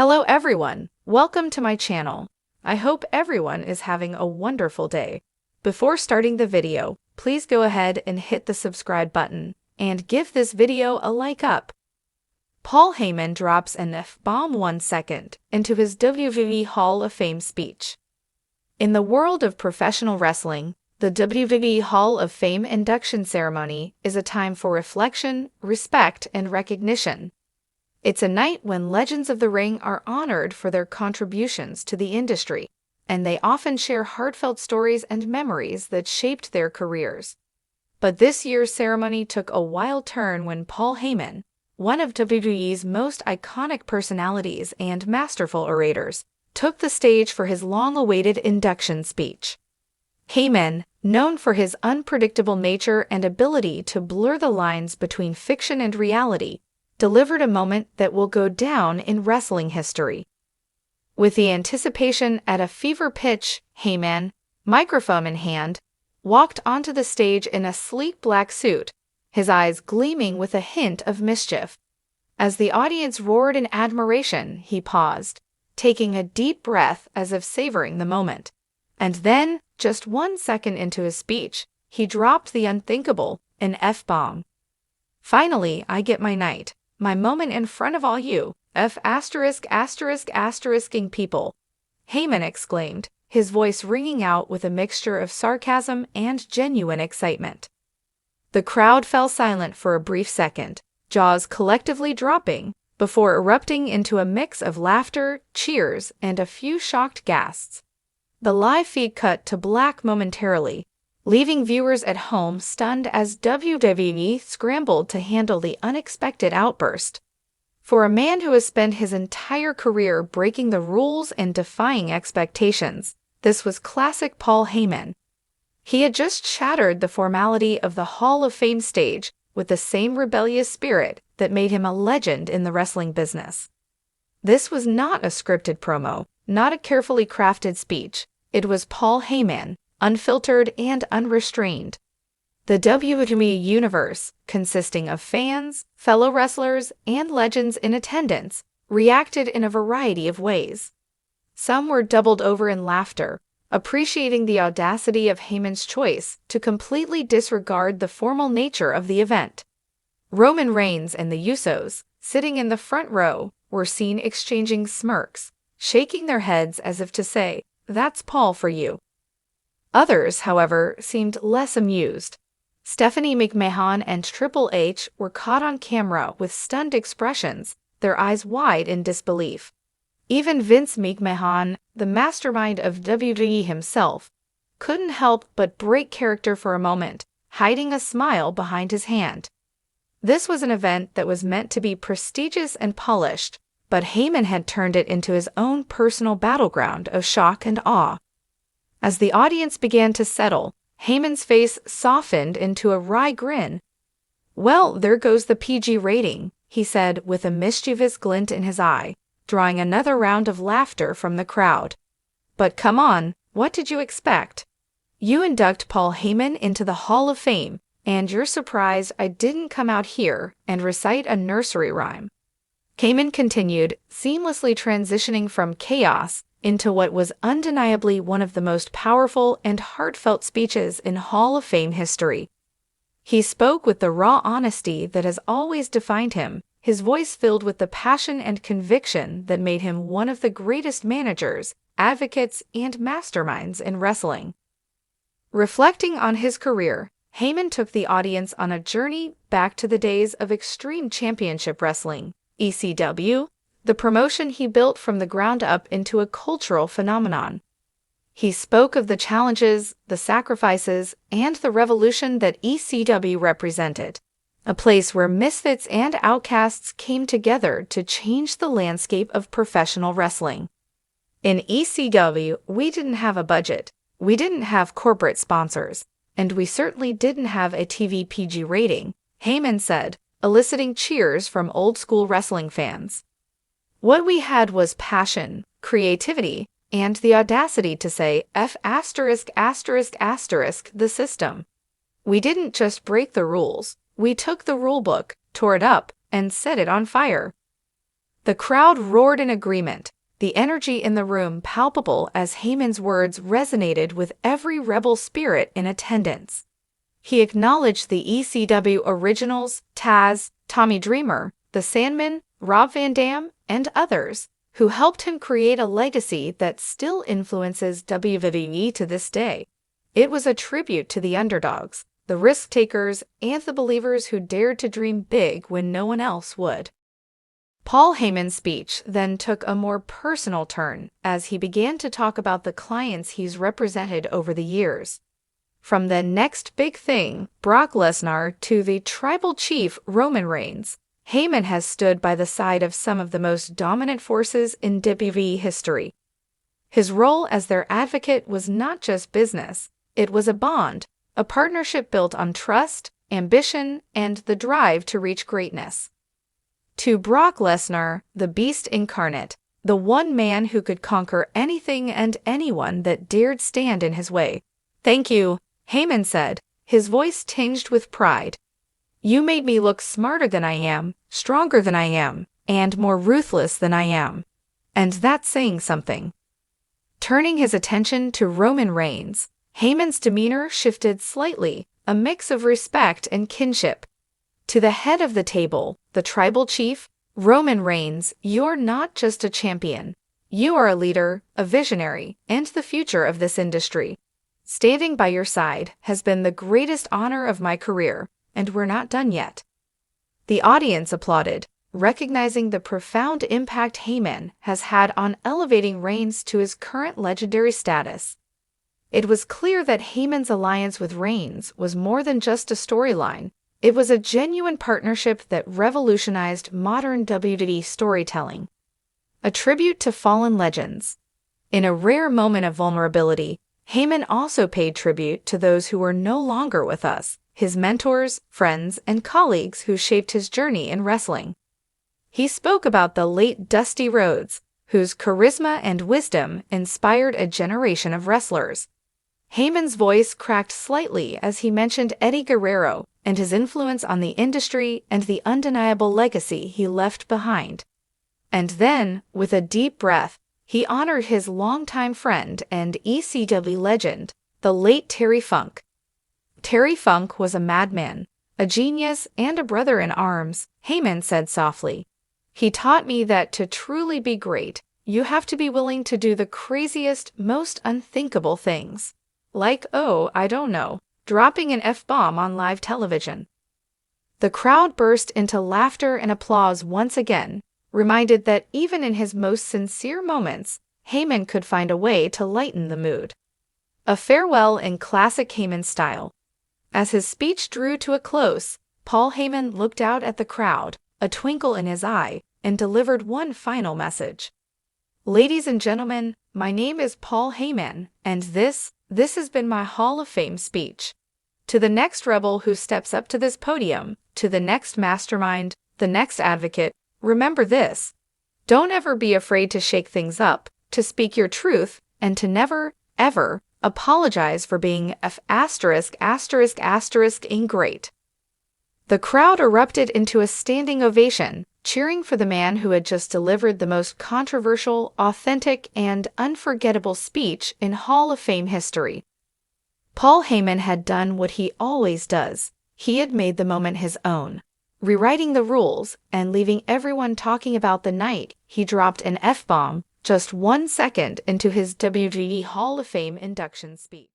Hello everyone, welcome to my channel. I hope everyone is having a wonderful day. Before starting the video, please go ahead and hit the subscribe button and give this video a like up. Paul Heyman drops an F-bomb 1 second into his WWE Hall of Fame speech. In the world of professional wrestling, the WWE Hall of Fame induction ceremony is a time for reflection, respect, and recognition. It's a night when legends of the ring are honored for their contributions to the industry, and they often share heartfelt stories and memories that shaped their careers. But this year's ceremony took a wild turn when Paul Heyman, one of WWE's most iconic personalities and masterful orators, took the stage for his long-awaited induction speech. Heyman, known for his unpredictable nature and ability to blur the lines between fiction and reality, delivered a moment that will go down in wrestling history. With the anticipation at a fever pitch, Heyman, microphone in hand, walked onto the stage in a sleek black suit, his eyes gleaming with a hint of mischief. As the audience roared in admiration, he paused, taking a deep breath as if savoring the moment. And then, just 1 second into his speech, he dropped the unthinkable, an F-bomb. "Finally, I get my night. My moment in front of all you, ******ing people," Heyman exclaimed, his voice ringing out with a mixture of sarcasm and genuine excitement. The crowd fell silent for a brief second, jaws collectively dropping, before erupting into a mix of laughter, cheers, and a few shocked gasps. The live feed cut to black momentarily, leaving viewers at home stunned as WWE scrambled to handle the unexpected outburst. For a man who has spent his entire career breaking the rules and defying expectations, this was classic Paul Heyman. He had just shattered the formality of the Hall of Fame stage with the same rebellious spirit that made him a legend in the wrestling business. This was not a scripted promo, not a carefully crafted speech. It was Paul Heyman, unfiltered and unrestrained. The WWE Universe, consisting of fans, fellow wrestlers, and legends in attendance, reacted in a variety of ways. Some were doubled over in laughter, appreciating the audacity of Heyman's choice to completely disregard the formal nature of the event. Roman Reigns and the Usos, sitting in the front row, were seen exchanging smirks, shaking their heads as if to say, "That's Paul for you." Others, however, seemed less amused. Stephanie McMahon and Triple H were caught on camera with stunned expressions, their eyes wide in disbelief. Even Vince McMahon, the mastermind of WWE himself, couldn't help but break character for a moment, hiding a smile behind his hand. This was an event that was meant to be prestigious and polished, but Heyman had turned it into his own personal battleground of shock and awe. As the audience began to settle, Heyman's face softened into a wry grin. "Well, there goes the PG rating," he said with a mischievous glint in his eye, drawing another round of laughter from the crowd. "But come on, what did you expect? You induct Paul Heyman into the Hall of Fame, and you're surprised I didn't come out here and recite a nursery rhyme." Heyman continued, seamlessly transitioning from chaos into what was undeniably one of the most powerful and heartfelt speeches in Hall of Fame history. He spoke with the raw honesty that has always defined him, his voice filled with the passion and conviction that made him one of the greatest managers, advocates, and masterminds in wrestling. Reflecting on his career, Heyman took the audience on a journey back to the days of Extreme Championship Wrestling, ECW, the promotion he built from the ground up into a cultural phenomenon. He spoke of the challenges, the sacrifices, and the revolution that ECW represented, a place where misfits and outcasts came together to change the landscape of professional wrestling. In ECW, we didn't have a budget, we didn't have corporate sponsors, and we certainly didn't have a TV PG rating, Heyman said, eliciting cheers from old-school wrestling fans. What we had was passion, creativity, and the audacity to say the system. We didn't just break the rules, we took the rulebook, tore it up, and set it on fire. The crowd roared in agreement, the energy in the room palpable as Heyman's words resonated with every rebel spirit in attendance. He acknowledged the ECW originals, Taz, Tommy Dreamer, The Sandman, Rob Van Dam, and others, who helped him create a legacy that still influences WWE to this day. It was a tribute to the underdogs, the risk-takers, and the believers who dared to dream big when no one else would. Paul Heyman's speech then took a more personal turn as he began to talk about the clients he's represented over the years. From the next big thing, Brock Lesnar, to the tribal chief Roman Reigns, Heyman has stood by the side of some of the most dominant forces in WWE history. His role as their advocate was not just business, it was a bond, a partnership built on trust, ambition, and the drive to reach greatness. To Brock Lesnar, the beast incarnate, the one man who could conquer anything and anyone that dared stand in his way. "Thank you," Heyman said, his voice tinged with pride. "You made me look smarter than I am, stronger than I am, and more ruthless than I am. And that's saying something." Turning his attention to Roman Reigns, Heyman's demeanor shifted slightly, a mix of respect and kinship. To the head of the table, the tribal chief, Roman Reigns, "You're not just a champion. You are a leader, a visionary, and the future of this industry. Standing by your side has been the greatest honor of my career, and we're not done yet." The audience applauded, recognizing the profound impact Heyman has had on elevating Reigns to his current legendary status. It was clear that Heyman's alliance with Reigns was more than just a storyline. It was a genuine partnership that revolutionized modern WWE storytelling. A tribute to fallen legends. In a rare moment of vulnerability, Heyman also paid tribute to those who were no longer with us, his mentors, friends, and colleagues who shaped his journey in wrestling. He spoke about the late Dusty Rhodes, whose charisma and wisdom inspired a generation of wrestlers. Heyman's voice cracked slightly as he mentioned Eddie Guerrero and his influence on the industry and the undeniable legacy he left behind. And then, with a deep breath, he honored his longtime friend and ECW legend, the late Terry Funk. "Terry Funk was a madman, a genius, and a brother in arms," Heyman said softly. "He taught me that to truly be great, you have to be willing to do the craziest, most unthinkable things. Like, oh, I don't know, dropping an F-bomb on live television." The crowd burst into laughter and applause once again, reminded that even in his most sincere moments, Heyman could find a way to lighten the mood. A farewell in classic Heyman style. As his speech drew to a close, Paul Heyman looked out at the crowd, a twinkle in his eye, and delivered one final message. "Ladies and gentlemen, my name is Paul Heyman, and this has been my Hall of Fame speech. To the next rebel who steps up to this podium, to the next mastermind, the next advocate, remember this. Don't ever be afraid to shake things up, to speak your truth, and to never, ever apologize for being ingrate." The crowd erupted into a standing ovation, cheering for the man who had just delivered the most controversial, authentic, and unforgettable speech in Hall of Fame history. Paul Heyman had done what he always does. He had made the moment his own, rewriting the rules and leaving everyone talking about the night he dropped an F-bomb just 1 second into his WWE Hall of Fame induction speech.